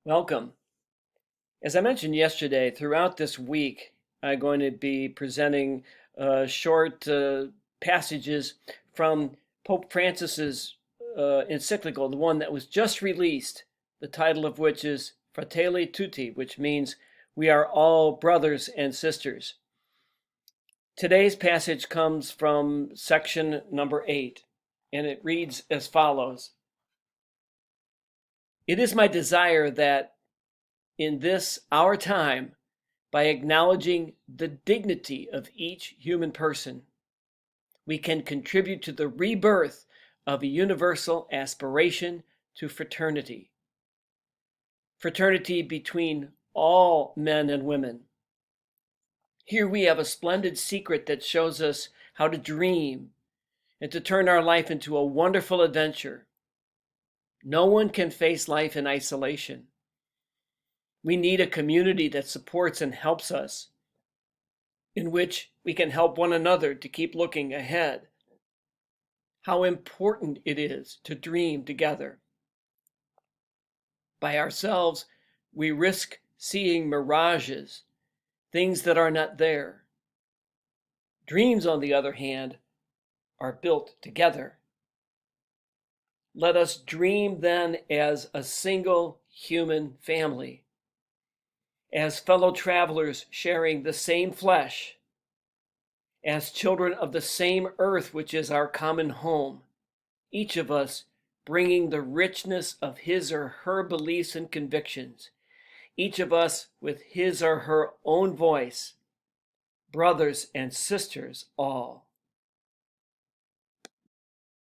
Welcome. As I mentioned yesterday, throughout this week, I'm going to be presenting short passages from Pope Francis's encyclical, the one that was just released, the title of which is Fratelli, Tutti, which means we are all brothers and sisters. Today's passage comes from section number 8, and it reads as follows. It is my desire that in this our time, by acknowledging the dignity of each human person, we can contribute to the rebirth of a universal aspiration to fraternity. Fraternity between all men and women. Here we have a splendid secret that shows us how to dream and to turn our life into a wonderful adventure. No one can face life in isolation. We need a community that supports and helps us, in which we can help one another to keep looking ahead. How important it is to dream together. By ourselves, we risk seeing mirages, things that are not there. Dreams, on the other hand, are built together. Let us dream then as a single human family, as fellow travelers sharing the same flesh, as children of the same earth, which is our common home, each of us bringing the richness of his or her beliefs and convictions, each of us with his or her own voice, brothers and sisters all.